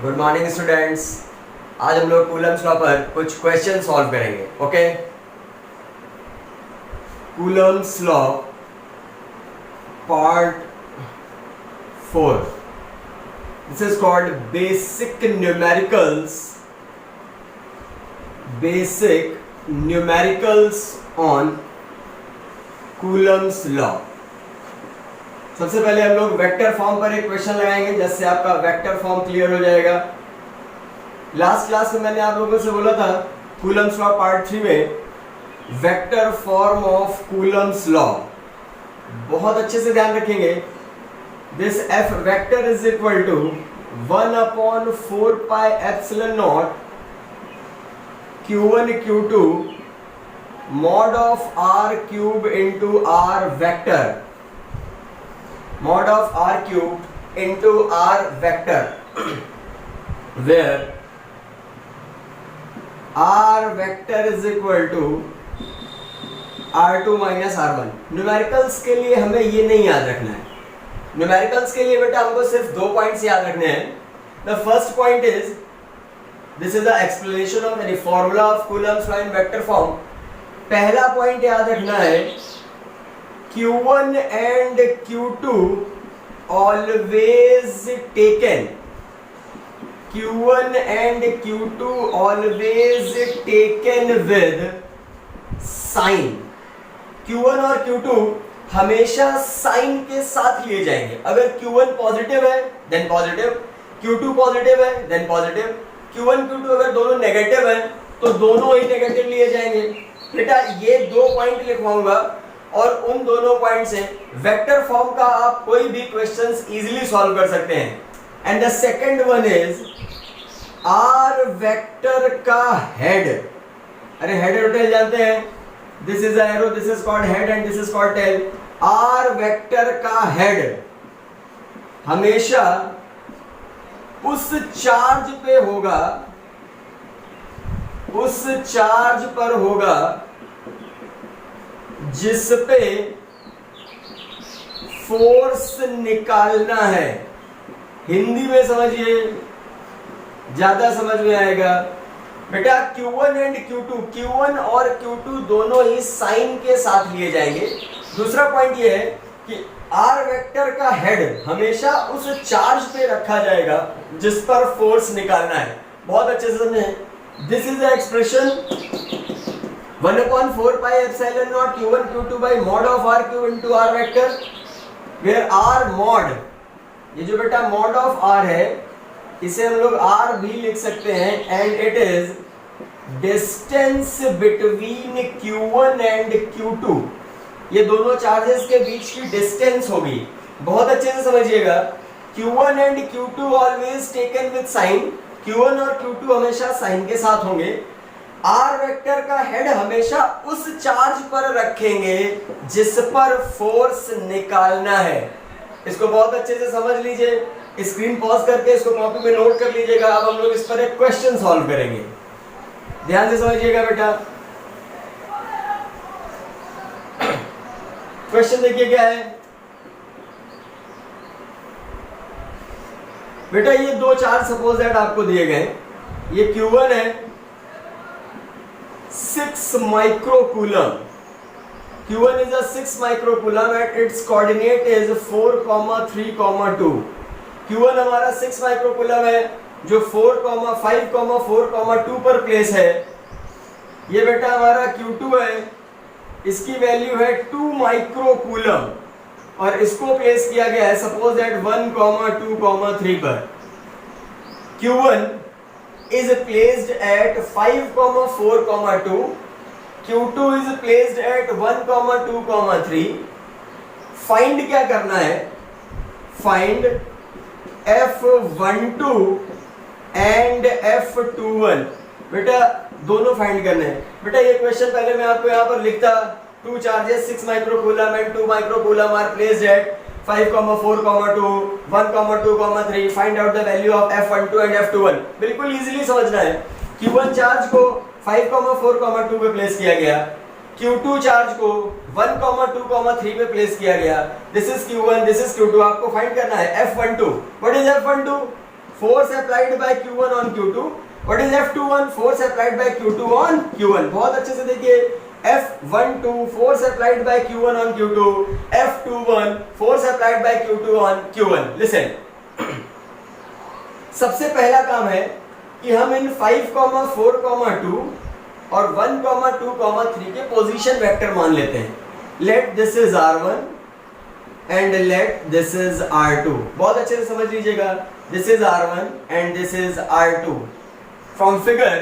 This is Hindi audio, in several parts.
Good morning students. आज हम लोग कूलम्स लॉ पर कुछ क्वेश्चन सॉल्व करेंगे। Okay, Coulomb's law part 4। This is called basic numericals on Coulomb's law. सबसे पहले हम लोग वेक्टर फॉर्म पर एक क्वेश्चन लगाएंगे, जिससे आपका वेक्टर फॉर्म क्लियर हो जाएगा। लास्ट क्लास में मैंने आप लोगों से बोला था कूलम्स लॉ पार्ट 3 में vector form of Coulomb's law बहुत अच्छे से ध्यान रखेंगे। This F vector is equal to 1/4 pi epsilon naught q1 q2 mod of r cube into r vector, mod of r cube into r vector, where r vector is equal to r2 minus r1। Numericals के लिए हमें ये नहीं याद रखना है। न्यूमेरिकल्स के लिए बेटा हमको सिर्फ 2 पॉइंट्स याद रखने हैं। The first point is this is the explanation of any formula of Coulomb's law in vector form. पहला पॉइंट याद रखना है Q1 and Q2 always taken, Q1 and Q2 always taken with sign। Q1 और Q2 हमेशा साइन के साथ लिए जाएंगे। अगर Q1 पॉजिटिव है देन पॉजिटिव, Q2 पॉजिटिव है देन पॉजिटिव। Q1 Q2 अगर दोनों नेगेटिव हैं तो दोनों ही नेगेटिव लिए जाएंगे। बेटा ये 2 पॉइंट लिखवाऊंगा और उन दोनों पॉइंट से वेक्टर फॉर्म का आप कोई भी क्वेश्चंस इजीली सॉल्व कर सकते हैं। And the second one is R vector का हेड। अरे हेड और टेल जानते हैं, this is arrow, this is called head and this is called tail. R vector का हेड हमेशा उस चार्ज पे होगा, उस चार्ज पर होगा जिस पे फोर्स निकालना है। हिंदी में समझिए, ज्यादा समझ में आएगा। बेटा Q1 एंड Q2, Q1 और Q2 दोनों ही साइन के साथ लिए जाएंगे। दूसरा पॉइंट ये है कि आर वेक्टर का हेड हमेशा उस चार्ज पे रखा जाएगा जिस पर फोर्स निकालना है। बहुत अच्छे से समझें। This is the expression 1/4 pi epsilon naught q1 q2 by mod of r cube into r vector, where r mod, ये जो बेटा mod of r है इसे हम लोग r भी लिख सकते हैं, and it is distance between q1 and q2। ये दोनों चार्जेस के बीच की डिस्टेंस होगी। बहुत अच्छे से समझिएगा। q1 and q2 always taken with sign, q1 और q2 हमेशा साइन के साथ होंगे। आर वेक्टर का हेड हमेशा उस चार्ज पर रखेंगे जिस पर फोर्स निकालना है। इसको बहुत अच्छे से समझ लीजिए। स्क्रीन पॉज करके इसको कॉपी में नोट कर लीजिएगा। अब हम लोग इस पर एक क्वेश्चन सॉल्व करेंगे। ध्यान से समझिएगा बेटा। क्वेश्चन देखिए क्या है बेटा। ये 2 चार्ज सपोज दैट आपको दिए गए। ये Q1 है 6 microcoulomb, Q1 is a 6 microcoulomb and its coordinate is 4,3,2। Q1 हमारा 6 microcoulomb है जो 4,5,4,2 पर प्लेस है। ये बेटा हमारा Q2 है, इसकी वैल्यू है 2 microcoulomb और इसको प्लेस किया गया है सपोज दैट 1,2,3 पर। Q1 is placed at 5,4,2, Q2 is placed at 1,2,3। Find क्या करना है? Find F12 and F21। बेटा दोनों फाइंड करने हैं। बेटा ये क्वेश्चन पहले मैं आपको यहाँ पर लिखता, 2 charges 6 microcoulomb and 2 microcoulomb are placed at 5,4,2, 1,2,3। Find out the value of F12 and F21। बिल्कुल इजीली समझना है। Q1 चार्ज को 5,4,2 पे प्लेस किया गया, Q2 चार्ज को 1,2,3 पे प्लेस किया गया। This is Q1, this is Q2। आपको फाइंड करना है F12। What is F12? Force applied bye Q1 on Q2. What is F21? Force applied bye Q2 on Q1. बहुत अच्छे से देखिए, F12 force applied bye Q1 on Q2, F21 force applied bye Q2 on Q1. Listen, सबसे पहला काम है कि हम इन 5, 4, 2 और 1, 2, 3 के पोजीशन वेक्टर मान लेते हैं. Let this is R1 and let this is R2. बहुत अच्छे से समझ लीजिएगा, this is R1 and this is R2. From figure,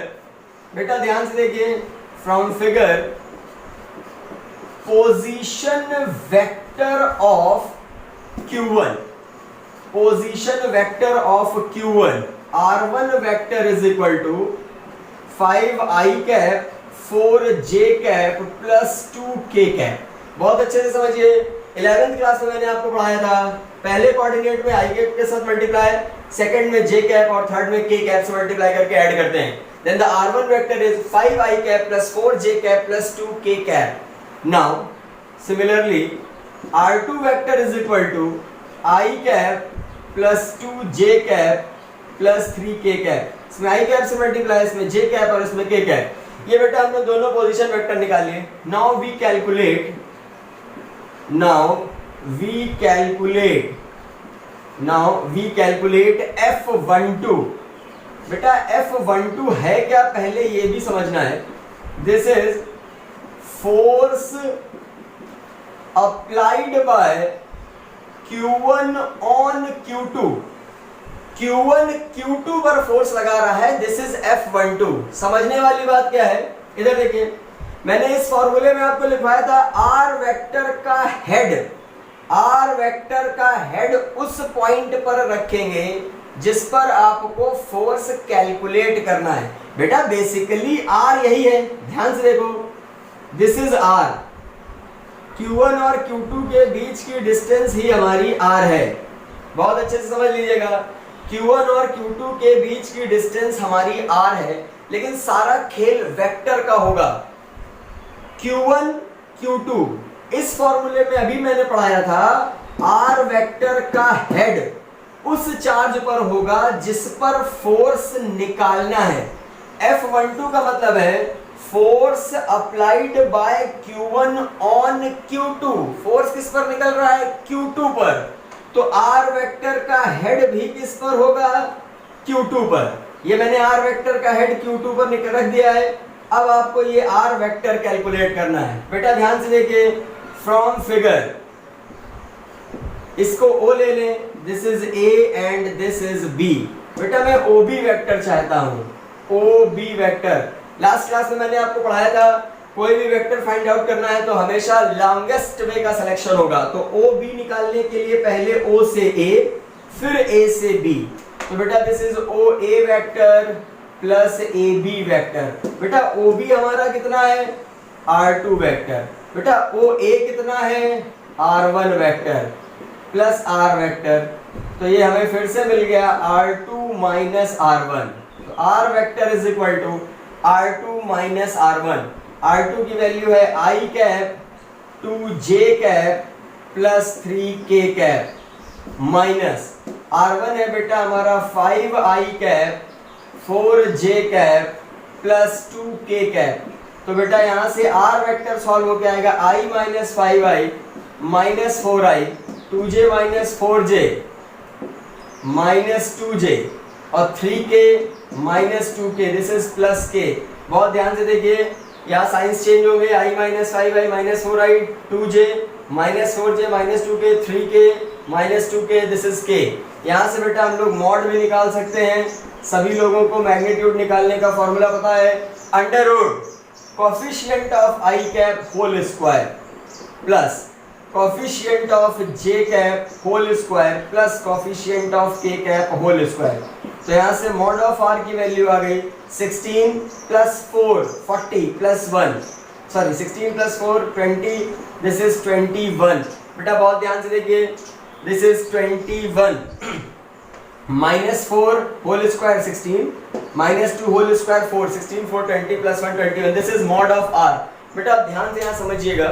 बेटा ध्यान से देखिए, from figure position vector of Q1, position vector of Q1, R1 vector is equal to 5i cap 4j cap plus 2k cap. बहुत अच्छे से समझिए, 11th क्लास में मैंने आपको पढ़ाया था, पहले कोऑर्डिनेट में i कैप के साथ मल्टीप्लाई, सेकंड में j कैप और थर्ड में k कैप से मल्टीप्लाई करके ऐड करते हैं. Then the R1 vector is 5i cap plus 4j cap plus 2k cap. Now similarly R2 vector is equal to i cap plus 2j cap plus 3k cap. इसमें i कैप से मल्टीप्लाई, इसमें j कैप और इसमें k कैप. ये बेटा हमने दोनों पोजीशन वेक्टर निकाले. Now we calculate F12. बेटा F12 है क्या, पहले ये भी समझना है. This is force applied bye Q1 on Q2. Q1 Q2 पर फोर्स लगा रहा है, दिस इज F12. समझने वाली बात क्या है, इधर देखिए, मैंने इस फॉर्मूले में आपको लिखवाया था R वेक्टर का हेड, R वेक्टर का हेड उस पॉइंट पर रखेंगे जिस पर आपको फोर्स कैलकुलेट करना है. बेटा बेसिकली R यही है, ध्यान से देखो, दिस इज R. Q1 और Q2 के बीच की डिस्टेंस ही हमारी R है. बहुत अच्छे से समझ लीजिएगा, Q1 और Q2 के बीच की डिस्टेंस हमारी R है, लेकिन सारा खेल वेक्टर का होगा. Q1 Q2 इस फॉर्मूले में अभी मैंने पढ़ाया था, R वेक्टर का हेड उस चार्ज पर होगा जिस पर फोर्स निकालना है. F12 का मतलब है force applied bye Q1 on Q2. Force किस पर निकल रहा है, Q2 पर. तो R वेक्टर का हेड भी किस पर होगा, Q2 पर. ये मैंने R वेक्टर का हेड Q2 पर रख दिया है. अब आपको ये R वेक्टर कैलकुलेट करना है. बेटा ध्यान से देखिए, फ्रॉम फिगर इसको O ले लें, this is A and this is B. बेटा मैं OB वेक्टर चाहता हूं, OB वेक्टर. लास्ट क्लास में मैंने आपको पढ़ाया था, कोई भी वेक्टर फाइंड आउट करना है तो हमेशा लॉन्गेस्ट वे का सिलेक्शन होगा. तो OB निकालने के लिए पहले O से A, फिर A से B. तो बेटा this is OA vector plus AB vector. बेटा OB हमारा कितना है, R2 वेक्टर. बेटा OA कितना है, R1 vector plus R vector. तो ये हमें फिर से मिल गया R2 माइनस R1. तो R vector is equal to R2 minus R1. R2 की वैल्यू है I cap 2j cap plus 3k cap minus R1 है बेटा हमारा 5i cap 4j cap plus 2k cap. तो बेटा यहां से R वेक्टर सॉल्व होके आएगा I minus 5i minus 4i, 2j minus 4j minus 2j और 3k minus 2k. This is plus k. बहुत ध्यान से देखिए, यहाँ साइंस चेंज हो गए. I minus 5i minus 4i 2j minus 4j minus 2k 3k minus 2k. This is k. यहाँ से बेटा हम लोग मॉड भी निकाल सकते हैं. सभी लोगों को मैग्नीट्यूड निकालने का फॉर्मूला पता है, under root coefficient of I cap whole square plus coefficient of j cap whole square plus coefficient of k cap whole square. तो यहाँ से मॉड ऑफ r की वैल्यू आ गई 16 plus 4 40 plus 1, sorry 16 plus 4 20. This is 21. बेटा बहुत ध्यान से देखिए, this is 21 minus 4 whole square 16 minus 2 whole square 4, 16 4 20 plus 1 21. This is mod of r. बेटा ध्यान से यहाँ समझिएगा,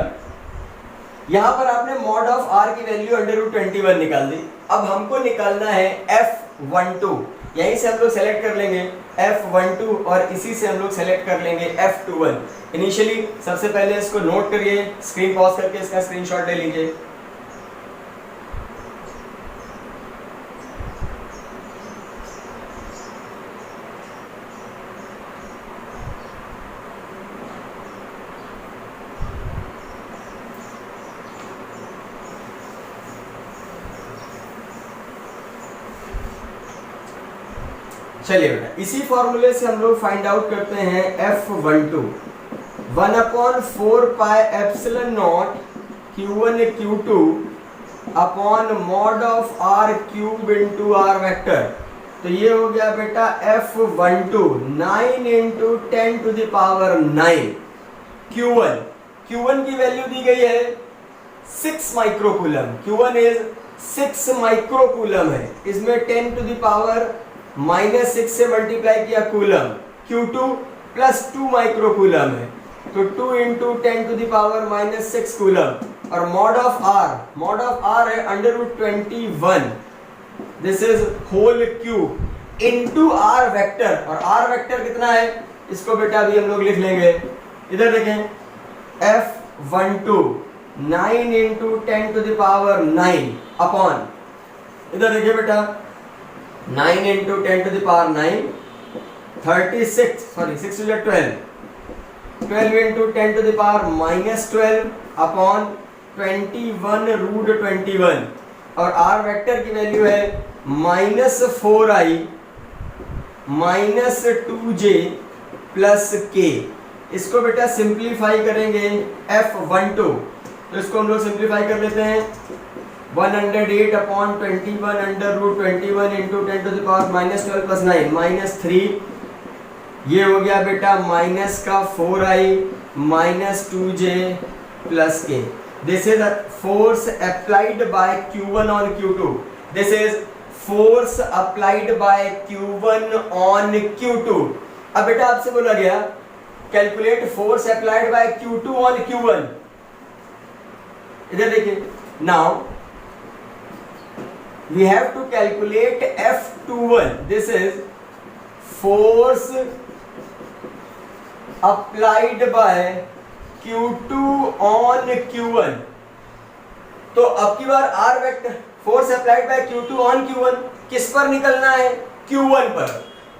यहाँ पर आपने मॉड ऑफ r की वैल्यू अंडर रूट 21 निकाल दी. अब हमको निकालना है F12, यहीं से हम लोग सेलेक्ट कर लेंगे F12 और इसी से हम लोग सेलेक्ट कर लेंगे F21। इनिशियली सबसे पहले इसको नोट करिए, स्क्रीन पॉज करके इसका स्क्रीनशॉट ले लीजिए। चलिए बेटा, इसी फॉर्मूले से हम लोग फाइंड आउट करते हैं F12 1/4πε0 Q1 Q2 upon mod of R cube into R vector. तो ये हो गया बेटा F12 9 into 10 to the power 9। Q1 की वैल्यू दी गई है 6 माइक्रोकूलम, Q1 इज 6 माइक्रोकूलम है, इसमें 10 टू द पावर -6 से मल्टीप्लाई किया कूलम। Q2 प्लस 2 माइक्रोकूलम है, तो 2 into 10 to the power -6 coulomb. और मॉड ऑफ R है √21, this is whole cube into R vector. और R वेक्टर कितना है इसको बेटा अभी हम लोग लिख लेंगे। इधर देखें F12 9 into 10 to the power 9 upon, इधर देखिए बेटा 9 into 10 to the power 9 36, sorry 6 two 12 into 10 to the power -12 upon 21 √21। और R वेक्टर की वैल्यू है -4i -2j प्लस k। इसको बेटा सिंप्लीफाई करेंगे F12, तो इसको हम लोग सिंप्लीफाई कर लेते हैं 108 upon 21 under root 21 into 10 to the power -12 plus 9 -3, ये हो गया बेटा माइनस का 4i -2j plus k। This is force applied bye Q1 on Q2, this is force applied bye Q1 on Q2। अब बेटा आपसे बोला गया calculate force applied bye Q2 on Q1। इधर देखिए, now we have to calculate F21, this is force applied by Q2 on Q1। तो अब की बार R vector force applied bye Q2 on Q1 किस पर निकलना है, Q1 पर।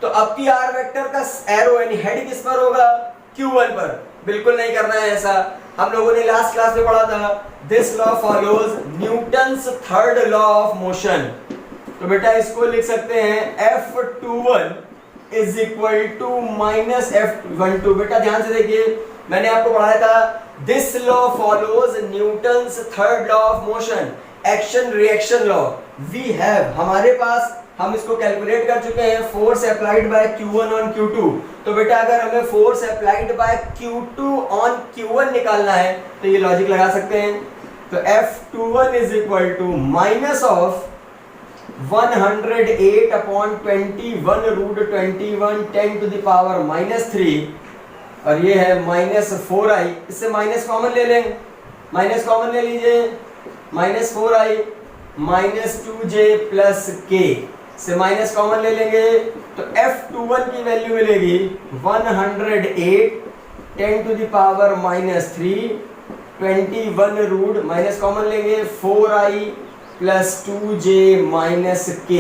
तो अब की R वेक्टर का एरो यानी हेड किस पर होगा, Q1 पर। बिल्कुल नहीं करना है ऐसा, हम लोगों ने लास्ट क्लास में पढ़ा था this law follows Newton's third law of motion. तो बेटा इसको लिख सकते हैं F21 is equal to minus F12। बेटा ध्यान से देखिए, मैंने आपको पढ़ाया था this law follows Newton's third law of motion, action reaction law. We have, हमारे पास, हम इसको कैलकुलेट कर चुके हैं force applied bye Q1 on Q2। तो बेटा अगर हमें force applied bye Q2 on Q1 निकालना है तो ये लॉजिक लगा सकते हैं। तो F21 is equal to minus of 108 upon 21 root 21 10 to the power -3, और ये है -4i। इससे माइनस कॉमन ले लें, माइनस कॉमन ले लीजिए, -4i -2j प्लस k से माइनस कॉमन ले लेंगे तो F21 की वैल्यू मिलेगी 108 10 to the power -3 21 root, minus common लेंगे 4i plus 2j minus k।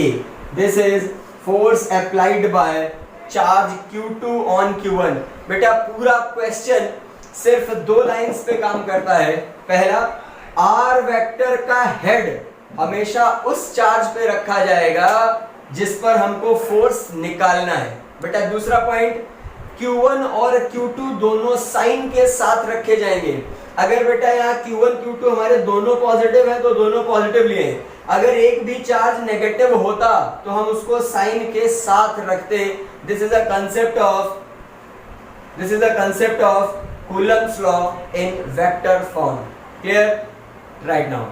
This is force applied by charge Q2 on Q1। बेटा पूरा क्वेश्चन सिर्फ 2 लाइंस पे काम करता है। पहला, R वेक्टर का हेड हमेशा उस चार्ज पे रखा जाएगा जिस पर हमको फोर्स निकालना है। बेटा दूसरा पॉइंट, Q1 और Q2 दोनों साइन के साथ रखे जाएंगे। अगर बेटा यहाँ Q1 Q2 हमारे दोनों पॉजिटिव हैं तो दोनों पॉजिटिव लिए, अगर एक भी चार्ज नेगेटिव होता तो हम उसको साइन के साथ रखते। This is a concept of Coulomb's law in vector form. Clear right now?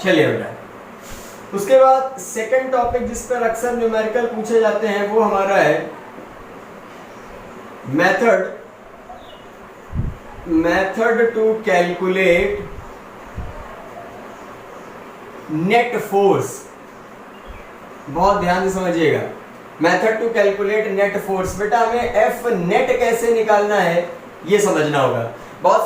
चलिए बेटा, उसके बाद सेकंड टॉपिक जिस पर अक्सर न्यूमेरिकल पूछे जाते हैं वो हमारा है method to calculate net force. बहुत ध्यान से समझिएगा, method to calculate net force. बेटा हमें एफ नेट कैसे निकालना है ये समझना होगा। बहुत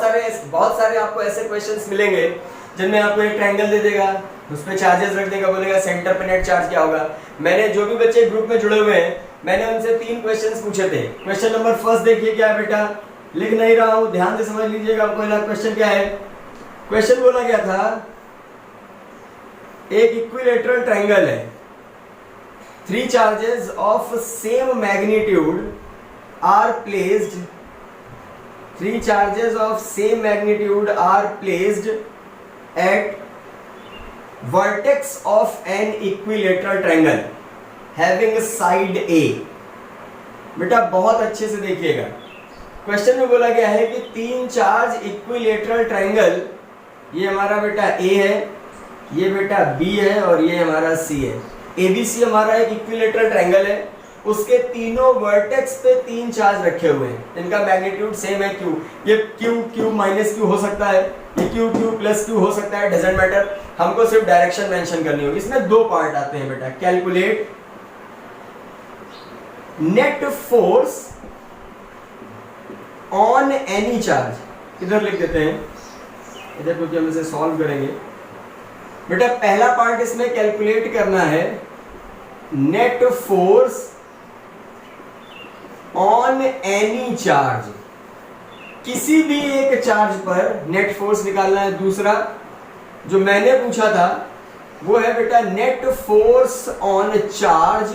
सारे आपको ऐसे क्वेश्चंस मिलेंगे जिनमें आपको एक ट्रायंगल दे देगा, उस पर चार्जेस रख देगा, बोलेगा सेंटर पे नेट चार्ज क्या होगा। मैंने जो भी बच्चे ग्रुप में जुड़े हुए हैं मैंने उनसे 3 क्वेश्चंस पूछे थे। क्वेश्चन नंबर फर्स्ट देखिए क्या है बेटा, लिख नहीं रहा हूं, ध्यान से समझ लीजिएगा। पहला क्वेश्चन क्या है, क्वेश्चन बोला गया था एक इक्विलेटरल ट्रायंगल है, 3 charges of same magnitude are placed, 3 charges of same magnitude are placed at vertex of an equilateral triangle having side A। बेटा बहुत अच्छे से देखिएगा, क्वेश्चन में बोला गया है कि 3 चार्ज इक्विलेटरल ट्रायंगल, ये हमारा बेटा A है, ये बेटा B है और ये हमारा C है। ABC हमारा एक इक्विलेटरल ट्रायंगल है, उसके तीनों वर्टेक्स पे 3 चार्ज रखे हुए हैं, इनका मैग्नीट्यूड सेम है Q। ये Q माइनस Q हो सकता है, ये Q प्लस Q हो सकता है, डजेंट मैटर, हमको सिर्फ डायरेक्शन मेंशन करनी होगी। इसमें 2 पार्ट आते हैं बेटा, calculate net force on any charge. इधर लिख देते हैं, इधर क्योंकि हम इसे सॉल्व करेंगे। बेटा पहला पार्ट इसमें कैलकुलेट करना है net force on any charge, किसी भी एक चार्ज पर नेट फोर्स निकालना है। दूसरा जो मैंने पूछा था वो है बेटा net force on charge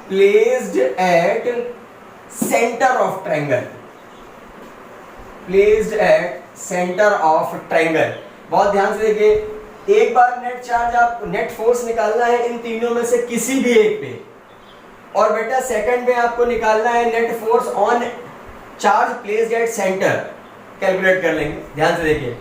placed at centre of triangle, placed at centre of triangle. बहुत ध्यान से देखिए, एक बार नेट चार्ज आप नेट फोर्स निकालना है इन तीनों में से किसी भी एक पे, और बेटा सेकंड में आपको निकालना है net force on charge placed at centre. Calculate कर लेंगे, ध्यान से देखिए।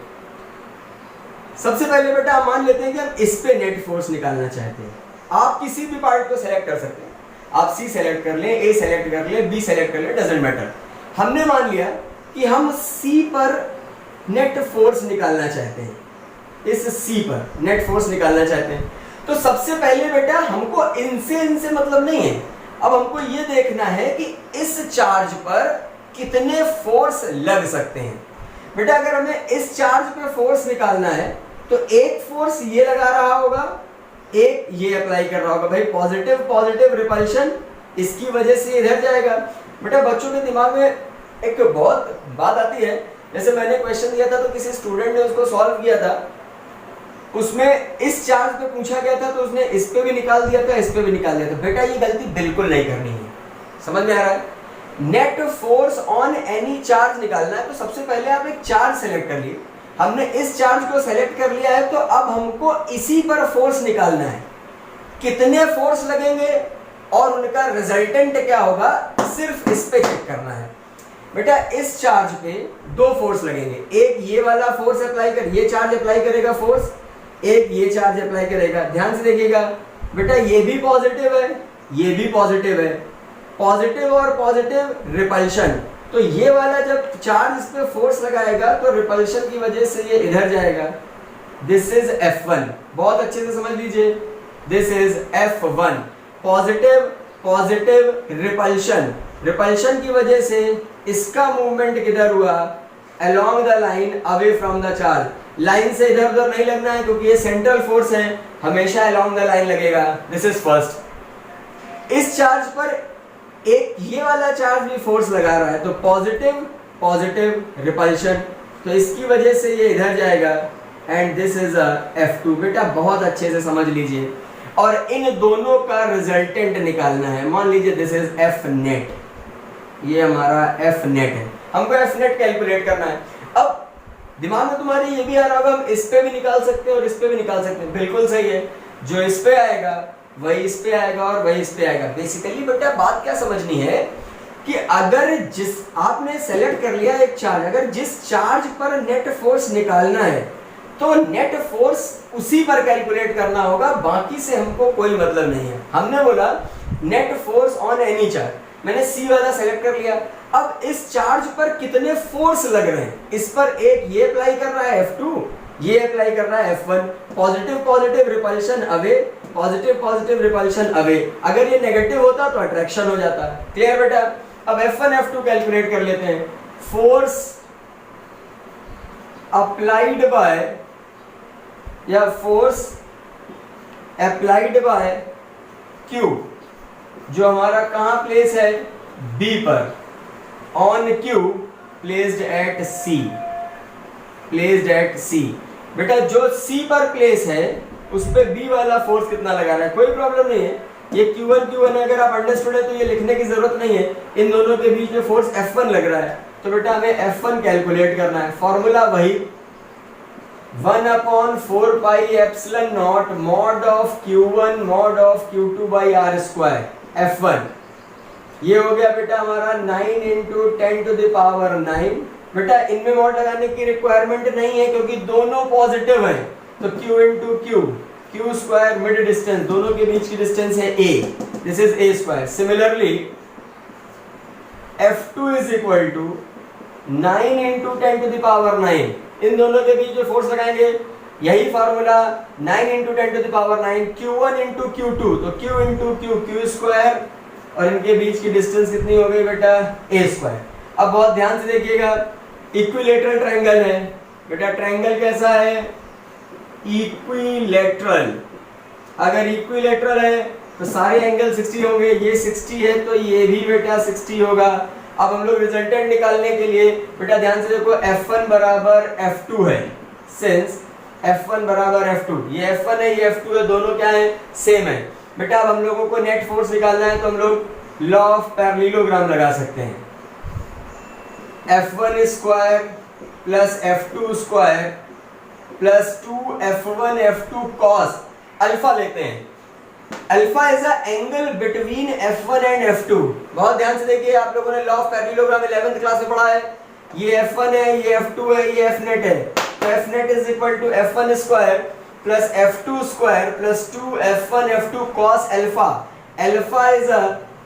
सबसे पहले बेटा हम मान लेते हैं कि हम इस पे नेट फोर्स निकालना चाहते हैं। आप किसी भी पार्ट को सेलेक्ट कर सकते हैं, आप सी सेलेक्ट कर लें, ए सेलेक्ट कर लें, बी सेलेक्ट कर लें, डजंट मैटर। हमने मान लिया कि हम सी पर नेट फोर्स निकालना चाहते हैं, इस सी पर नेट फोर्स निकालना चाहते हैं। तो सबसे पहले बेटा हमको इनसे मतलब नहीं है, अब हमको ये देखना है कि इस चार्ज पर कितने फोर्स लग सकते हैं। बेटा अगर हमें इस चार्ज पे फोर्स निकालना है तो एक फोर्स ये लगा रहा होगा, एक ये अप्लाई कर रहा होगा। भाई पॉजिटिव पॉजिटिव रिपल्शन, इसकी वजह से इधर जाएगा। बेटा बच्चों के दिमाग में एक बहुत बात आती है, जैसे मैंने क्वेश्चन दिया था तो किसी स्टूडेंट ने उसको सॉल्व किया था, उसमें इस चार्ज पे पूछा गया था तो उसने इस पे भी निकाल दिया था, इस पे भी निकाल दिया था। बेटा ये गलती बिल्कुल नहीं करनी है, समझ में आ रहा है। Net force on any charge निकालना है तो सबसे पहले आप एक चार्ज सेलेक्ट कर लिए, हमने इस चार्ज को सेलेक्ट कर लिया है, तो अब हमको इसी पर फोर्स निकालना है। कितने फोर्स लगेंगे और उनका रिजल्टेंट क्या होगा, सिर्फ इस पे चेक करना है। बेटा इस चार्ज पे 2 फोर्स लगेंगे, एक ये वाला फोर्स अप्लाई कर, ये चार्ज अप्लाई करेगा फोर्स, एक ये चार्ज अप्लाई करेगा। ध्यान से देखिएगा बेटा, ये भी पॉजिटिव है, ये भी पॉजिटिव है, पॉजिटिव और पॉजिटिव रिपल्शन। तो ये वाला जब चार्ज इस पे फोर्स लगाएगा तो रिपल्शन की वजह से ये इधर जाएगा। दिस इज F1, बहुत अच्छे से समझ लीजिए, this is F1, positive positive repulsion, repulsion की वजह से इसका मूवमेंट किधर हुआ, along the line away from the charge. Line से इधर उधर नहीं लगना है क्योंकि ये सेंट्रल फोर्स है, हमेशा अलोंग द लाइन लगेगा। This is first. इस चार्ज पर एक ये वाला चार्ज भी फोर्स लगा रहा है तो पॉजिटिव पॉजिटिव रिपल्शन, तो इसकी वजह से ये इधर जाएगा एंड दिस इज F2। बेटा बहुत अच्छे से समझ लीजिए, और इन दोनों का रिजल्टेंट निकालना है। मान लीजिए दिस इज F नेट, ये हमारा F नेट है, हमको F नेट कैलकुलेट करना है। अब दिमाग में तुम्हारे ये भी आ रहा होगा हम इस पे भी निकाल सकते हैं और इस पे भी निकाल सकते हैं। बिल्कुल सही है, जो इस पे आएगा वही इस पे आएगा और वही इस पे आएगा। बेसिकली बेटा बात क्या समझनी है कि अगर आपने सेलेक्ट कर लिया एक चार्ज, अगर जिस चार्ज पर नेट फोर्स निकालना है तो नेट फोर्स उसी पर कैलकुलेट करना होगा, बाकी से हमको कोई मतलब नहीं है। हमने बोला net force on any charge, मैंने सी वाला सेलेक्ट कर लिया। अब इस चार्ज पर कितने फोर्स लग रहे हैं, इस पर एक ये अप्लाई कर रहा है F2, ये अप्लाई कर रहा है F1, positive positive repulsion away, positive positive repulsion away. अगर ये नेगेटिव होता तो अट्रैक्शन हो जाता। क्लियर बेटा? अब F1 F2 कैलकुलेट कर लेते हैं। फोर्स अप्लाइड बाय या फोर्स अप्लाइड बाय Q, जो हमारा कहां प्लेस है, B पर, on Q placed at C, placed at C। बेटा जो C पर प्लेस है उस पे B वाला फोर्स कितना लगा रहा है, कोई प्रॉब्लम नहीं है। ये Q1 अगर आप अंडरस्टूड है तो ये लिखने की जरूरत नहीं है। इन दोनों के बीच में फोर्स F1 लग रहा है, तो बेटा हमें F1 कैलकुलेट करना है। फॉर्मूला वही 1/4 pi epsilon not mod of Q1 mod of Q2 by R square F1। ये हो गया बेटा हमारा 9 इंटू 10 टू द पावर 9। बेटा इनमें मॉड लगाने की रिक्वायरमेंट नहीं है क्योंकि दोनों पॉजिटिव हैं, तो Q into Q square mid distance, दोनों के बीच की डिस्टेंस है A, this is A square. Similarly F2 is equal to 9 into 10 to the power 9। इन दोनों के बीच में फोर्स लगाएंगे, यही formula 9 into 10 to the power 9, Q1 into Q2, तो Q इंटू Q स्क्वायर, और इनके बीच की डिस्टेंस कितनी हो गई बेटा, A स्क्वायर। अब बहुत ध्यान से देखिएगा, इक्विलेटरल ट्रायंगल है बेटा। ट्रायंगल कैसा है, इक्विलेटरल। अगर इक्विलेटरल है तो सारे एंगल 60 होंगे, ये 60 है तो ये भी बेटा 60 होगा। अब हम लोग रिजल्टेंट निकालने के लिए बेटा ध्यान से देखो, F1 बराबर F2 है, सिंस F1 बराबर F2, ये F1 है ये F2 है, दोनों क्या है, सेम है। बेटा अब हम लोगों को नेट फोर्स निकालना है तो हम लोग लॉ ऑफ पैरेललोग्राम लगा सकते हैं। F1 square plus F2 square plus 2F1 F2 cos alpha लेते हैं। Alpha is a angle between F1 and F2। बहुत ध्यान से देखिए, आप लोगों ने law of parallelogram 11th class में पढ़ा है। ये F1 है, ये F2 है, ये F नेट है, तो F net is equal to F1 square plus F2 square plus 2F1 F2 cos alpha. Alpha is a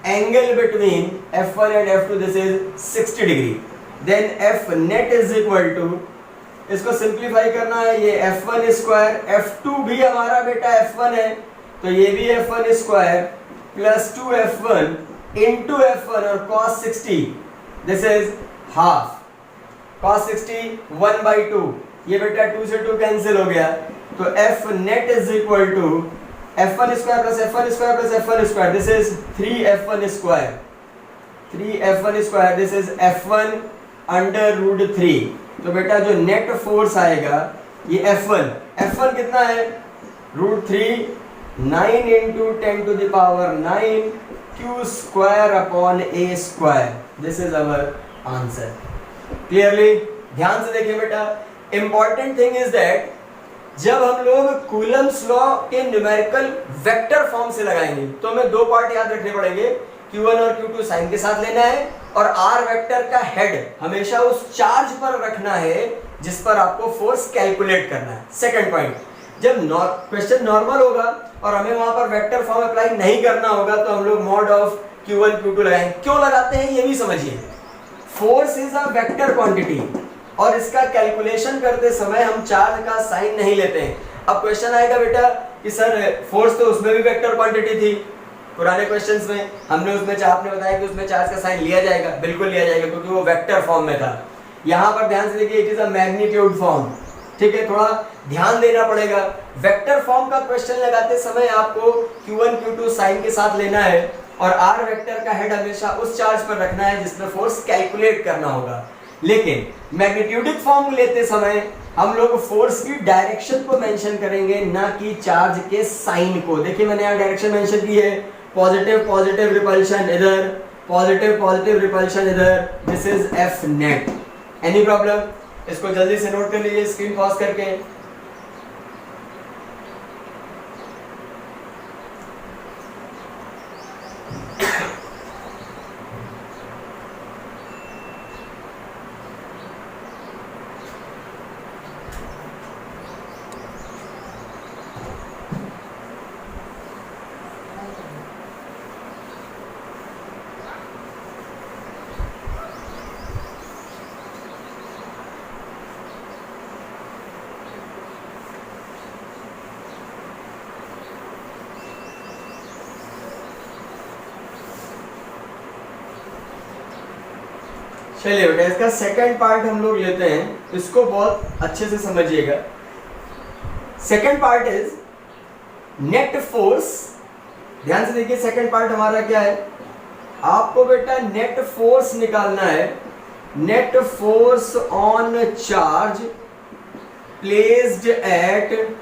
angle between F1 and F2, this is 60 degree. Then F net is equal to, इसको सिंप्लीफाई करना है, ये F1 स्क्वायर, F2 भी हमारा बेटा F1 है तो ये भी F1 square plus 2F1 into F1 और cos 60, this is half. cos 60 1/2, ये बेटा 2 से 2 कैंसिल हो गया, तो F net is equal to F1 square plus F1 square plus F1 square, this is 3F1 square, 3F1 square, this is F1 under root 3। तो बेटा जो नेट फोर्स आएगा ये F1 कितना है, root 3, 9 into 10 to the power 9 Q square upon A square, this is our answer. Clearly ध्यान से देखिए बेटा, इंपॉर्टेंट थिंग इज दैट जब हम लोग कूलम्स लॉ के न्यूमेरिकल वेक्टर फॉर्म से लगाएंगे तो हमें दो पार्ट याद रखने पड़ेंगे, Q1 और Q2 साइन के साथ लेना है, और R वेक्टर का हेड हमेशा उस चार्ज पर रखना है जिस पर आपको फोर्स कैलकुलेट करना है। सेकंड पॉइंट, जब क्वेश्चन नॉर्मल होगा और हमें वहां पर वेक्टर फॉर्म अप्लाई नहीं करना होगा तो हम लोग मॉड ऑफ Q1 Q2 लगाएंगे। क्यों लगाते हैं ये भी समझिए। Force is a vector quantity और इसका कैलकुलेशन करते समय हम चार्ज का साइन नहीं लेते हैं। अब क्वेश्चन आएगा बेटा कि सर फोर्स तो उसमें भी वेक्टर क्वांटिटी थी, पुराने क्वेश्चंस में हमने उसमें आपने बताया कि उसमें चार्ज का साइन लिया जाएगा, बिल्कुल लिया जाएगा क्योंकि वो वेक्टर फॉर्म में था। यहाँ पर ध्यान से देखिए, it is a magnitude form, ठीक है, थोड़ा ध्यान देना पड़ेगा। वेक्टर फॉर्म का क्वेश्चन लगाते समय आपको Q1 Q2 साइन के साथ लेना है और R वेक्टर का हेड हमेशा उस चार्ज पर रखना है जिसमें फोर्स कैलकुलेट करना होगा। लेकिन मैग्नीट्यूडिक फॉर्म लेते समय हम लोग फोर्स की डायरेक्शन को मेंशन करेंगे, ना कि चार्ज के साइन को। देखिए मैंने यहाँ डायरेक्शन मेंशन की है, पॉजिटिव पॉजिटिव रिपल्शन इधर, पॉजिटिव पॉजिटिव रिपल्शन इधर, this is F net. Any problem? इसको जल्दी से नोट कर लीजिए स्क्रीन पॉज करके। चलिए बेटा इसका सेकंड पार्ट हम लोग लेते हैं, इसको बहुत अच्छे से समझिएगा। Second part is net force. ध्यान से देखिए सेकंड पार्ट हमारा क्या है, आपको बेटा नेट फोर्स निकालना है। Net force on charge placed at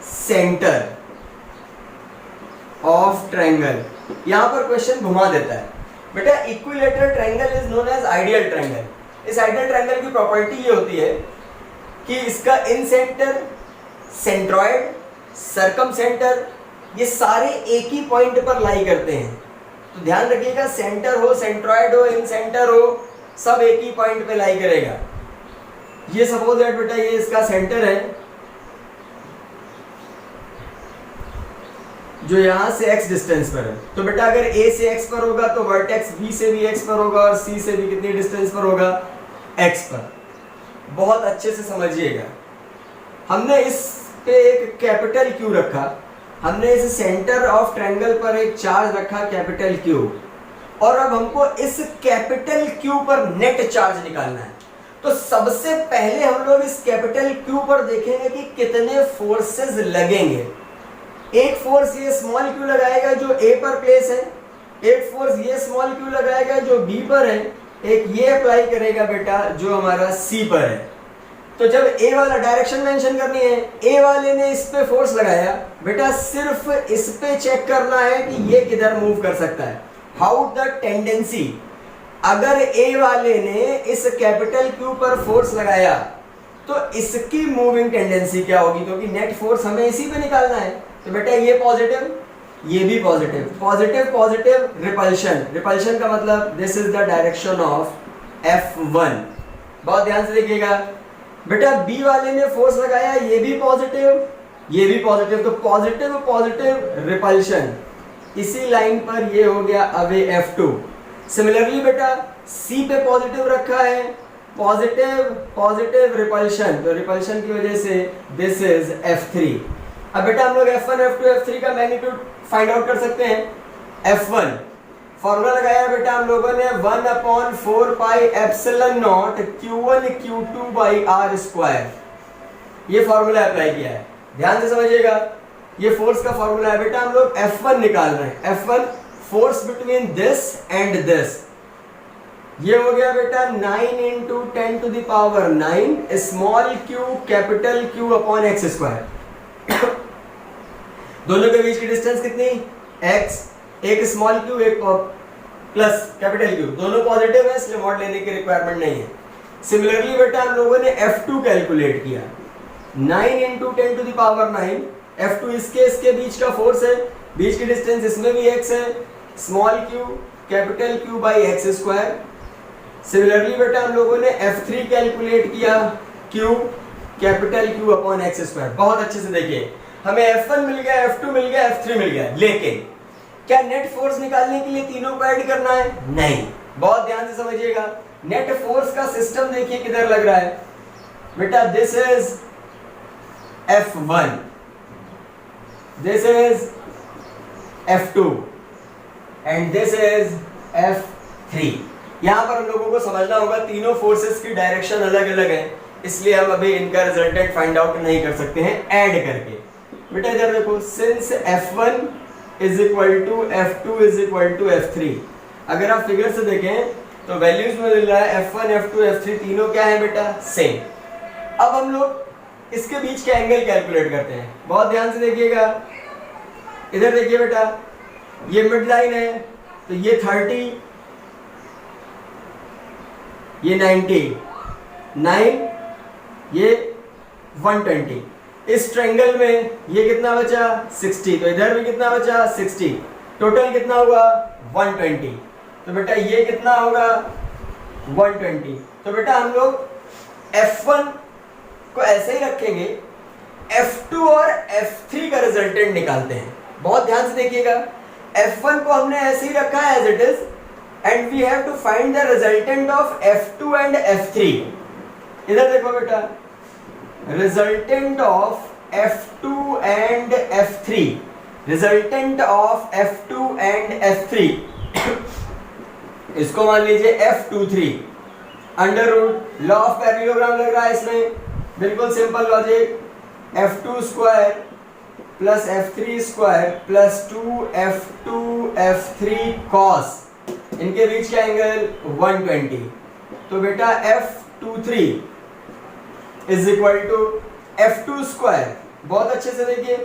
centre of triangle. यहां पर क्वेश्चन घुमा देता है बेटा, equilateral triangle is known as ideal triangle. इस आइडियल ट्रायंगल की प्रॉपर्टी ये होती है कि इसका incentre, centroid, circumcentre ये सारे एक ही पॉइंट पर लाई करते हैं। तो ध्यान रखिएगा, सेंटर हो, सेंट्रॉइड हो, इन सेंटर हो, सब एक ही पॉइंट पे लाई करेगा। ये सपोज दैट बेटा ये इसका सेंटर है जो यहां से x डिस्टेंस पर है। तो बेटा अगर a से x पर होगा तो वर्टेक्स b से भी x पर होगा और c से भी कितनी डिस्टेंस पर होगा, x पर। बहुत अच्छे से समझिएगा, हमने इस पे एक कैपिटल Q रखा, हमने इस सेंटर ऑफ ट्रायंगल पर एक चार्ज रखा कैपिटल Q, और अब हमको इस कैपिटल Q पर नेट चार्ज निकालना है। तो सबसे पहले हम लोग इस कैपिटल Q पर देखेंगे कि कितने फोर्सेस लगेंगे। एक फोर्स ये स्मॉल q लगाएगा जो a पर प्लेस है, एक फोर्स ये स्मॉल q लगाएगा जो b पर है, एक ये अप्लाई करेगा बेटा जो हमारा c पर है। तो जब a वाला डायरेक्शन मेंशन करनी है, a वाले ने इस पे फोर्स लगाया बेटा, सिर्फ इस पे चेक करना है कि ये किधर मूव कर सकता है। हाउ द टेंडेंसी, अगर a वाले ने इस कैपिटल Q पर फोर्स लगाया तो इसकी मूविंग टेंडेंसी क्या होगी, क्योंकि नेट फोर्स हमें इसी पे निकालना है। तो बेटा ये पॉजिटिव, ये भी positive, positive positive repulsion. Repulsion का मतलब this is the direction of F1। बहुत ध्यान से देखिएगा बेटा, B वाले ने फोर्स लगाया, ये भी पॉजिटिव, ये भी पॉजिटिव, तो पॉजिटिव पॉजिटिव रिपल्शन, इसी लाइन पर ये हो गया अवे F2। सिमिलरली बेटा C पे पॉजिटिव रखा है, पॉजिटिव पॉजिटिव रिपल्शन, तो रिपल्शन की वजह से दिस इज F3। अब बेटा हम लोग F1 F2 F3 का मैग्नीट्यूड फाइंड आउट कर सकते हैं। F1 फॉर्मूला लगाया बेटा हम लोगों ने 1/4 pi epsilon naught Q1 Q2 by R square, ये फॉर्मूला अप्लाई किया है। ध्यान से समझिएगा, ये फोर्स का फॉर्मूला है बेटा, हम लोग F1 निकाल रहे हैं। F1 force between this and this, ये हो गया बेटा 9 into 10 to the power 9 small q capital Q upon x square. दोनों के बीच की डिस्टेंस कितनी, x, एक स्मॉल q एक प्लस कैपिटल Q, दोनों पॉजिटिव है इसलिए मॉड लेने की रिक्वायरमेंट नहीं है। सिमिलरली बेटा हम लोगों ने F2 कैलकुलेट किया, 9 into 10 to the power 9, F2 इसके बीच का फोर्स है, बीच की डिस्टेंस इसमें भी x है, small q capital Q by x square. Similarly बेटा हम लोगों ने F3 कैलकुलेट किया, Q capital Q upon x square. बहुत अच्छे से देखिए, हमें F1 मिल गया, F2 मिल गया, F3 मिल गया, लेकिन क्या नेट फोर्स निकालने के लिए तीनों को ऐड करना है? नहीं। बहुत ध्यान से समझिएगा, नेट फोर्स का सिस्टम देखिए किधर लग रहा है बेटा, this is F1, this is F2 and this is F3। यहां पर हम लोगों को समझना होगा तीनों फोर्सेस की डायरेक्शन अलग अलग है, इसलिए हम अभी इनका रिजल्टेंट फाइंड आउट नहीं कर सकते हैं ऐड करके। बेटा इधर देखो, since F1 is equal to F2 is equal to F3, अगर आप फिगर से देखें तो वैल्यूज में मिल रहा है F1 F2 F3 तीनों क्या है बेटा, सेम। अब हम लोग इसके बीच के एंगल कैलकुलेट करते हैं। बहुत ध्यान से देखिएगा, इधर देखिए बेटा, ये मिड लाइन है तो ये 30, ये 90, 9, ये 120। इस ट्रायंगल में ये कितना बचा, 60, तो इधर भी कितना बचा, 60, टोटल कितना हुआ 120। तो बेटा ये कितना होगा 120। तो बेटा हम लोग F1 को ऐसे ही रखेंगे, F2 और F3 का रिजल्टेंट निकालते हैं। बहुत ध्यान से देखिएगा, F1 को हमने ऐसे ही रखा है as it is, and we have to find the resultant of F2 and F3। इधर देखो बेटा, resultant of F2 and F3, resultant of F2 and F3 इसको मान लीजिए F23, under root law of parallelogram लग रहा है इसमें, बिल्कुल simple logic, f2 square plus f3 square plus 2f2 f3 cos, इनके बीच का एंगल 120। तो बेटा f23 is equal to f2 square, बहुत अच्छे से देखिए,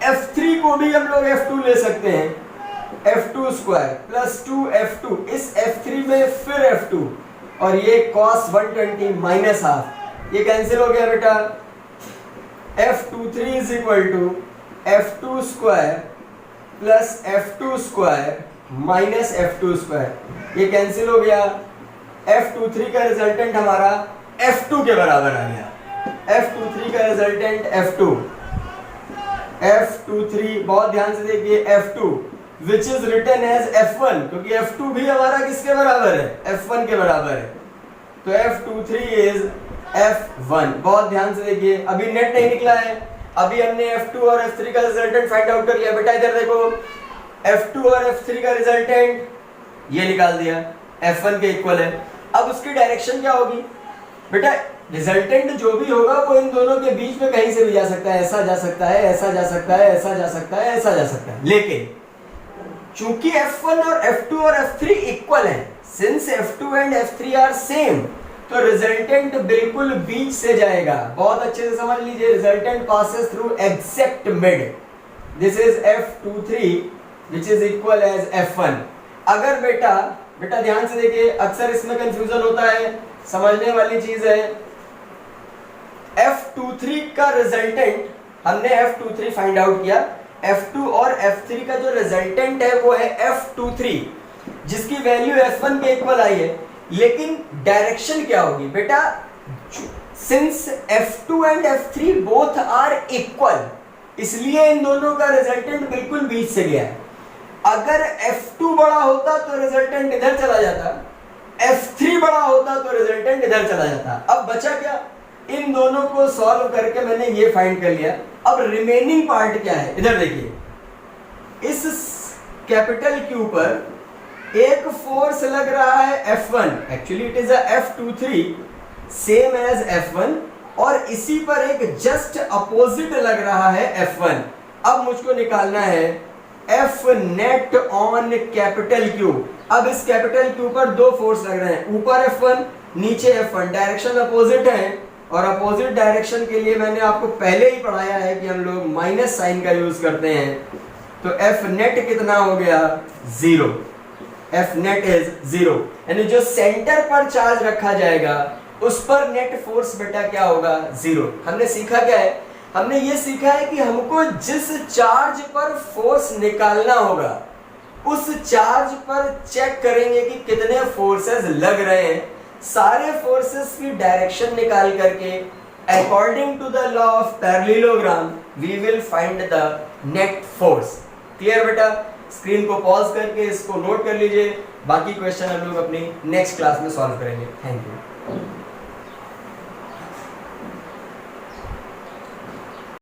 f3 को भी हम लोग f2 ले सकते हैं, f2 स्क्वायर प्लस 2f2, इस f3 में फिर f2 और ये cos 120 माइनस हाफ, ये कैंसिल हो गया बेटा, f23 is equal to f2 square plus f2 square minus f2 square, ये कैंसिल हो गया, f23 का रिजल्टेंट हमारा f2 के बराबर आ गया, f23 का रिजल्टेंट f23 बहुत ध्यान से देखिए, f2 which is written as f1, क्योंकि f2 भी हमारा किसके बराबर है, f1 के बराबर है, तो f23 is f1, बहुत ध्यान से देखिए, अभी नेट नहीं निकला है, अभी हमने f2 और f3 का रिजल्टेंट फाइंड आउट कर लिया, बेटा इधर देखो, f2 और f3 का रिजल्टेंट ये निकाल दिया, f1 के इक्वल है, अब उसकी डायरेक्शन क्या होगी, बेटा रिजल्टेंट जो भी होगा वो इन दोनों के बीच में कहीं से भी जा सकता है, ऐसा जा सकता है, ऐसा जा सकता है, ऐसा जा सकता है, ऐसा जा सकता है, लेकिन चूंकि f1 और f2 और f3 इक्वल हैं, since f2 and f3 are same, तो रिजल्टेंट बिल्कुल बीच से जाएगा, बहुत अच्छे से समझ लीजिए, resultant passes through exact mid, this is f23 which is equal as f1। अगर बेटा ध्यान से देखिए, अक्सर इसमें कंफ्यूजन होता है, समझने वाली चीज है, f23 का रिजल्टेंट हमने f23 फाइंड आउट किया, f2 और f3 का जो रिजल्टेंट है वो है f23, जिसकी वैल्यू f1 के इक्वल आई है, लेकिन डायरेक्शन क्या होगी बेटा, since f2 and f3 both are equal, इसलिए इन दोनों का रिजल्टेंट बिल्कुल बीच से गया है, अगर f2 बड़ा होता तो रिजल्टेंट इधर चला जाता, f3 बड़ा होता तो रिजल्टेंट इधर चला जाता, अब बचा क्या, इन दोनों को सॉल्व करके मैंने ये फाइंड कर लिया, अब रिमेनिंग पार्ट क्या है, इधर देखिए, इस कैपिटल क्यू पर एक फोर्स लग रहा है F1, actually it is a F23 same as F1, और इसी पर एक जस्ट अपोजिट लग रहा है F1। अब मुझको निकालना है F net on capital Q. अब इस कैपिटल क्यू पर दो फोर्स लग रहे हैं, ऊपर F1 नीचे F1, डायरेक्शन अपोजिट है, और अपोजिट डायरेक्शन के लिए मैंने आपको पहले ही पढ़ाया है कि हम लोग माइनस साइन का यूज करते हैं, तो F नेट कितना हो गया, 0, F नेट इज 0, यानी जो सेंटर पर चार्ज रखा जाएगा उस पर नेट फोर्स बेटा क्या होगा, 0। हमने सीखा क्या है, हमने ये सीखा है कि हमको जिस चार्ज पर फोर्स निकालना होगा उस चार्ज पर चेक करेंगे कि कितने फोर्सेस लग रहे हैं, सारे फोर्सेस की डायरेक्शन निकाल करके according to the law of parallelogram we will find the net force. Clear बेटा, स्क्रीन को पॉज करके इसको नोट कर लीजिए, बाकी क्वेश्चन हम लोग अपनी नेक्स्ट क्लास में सॉल्व करेंगे। Thank you.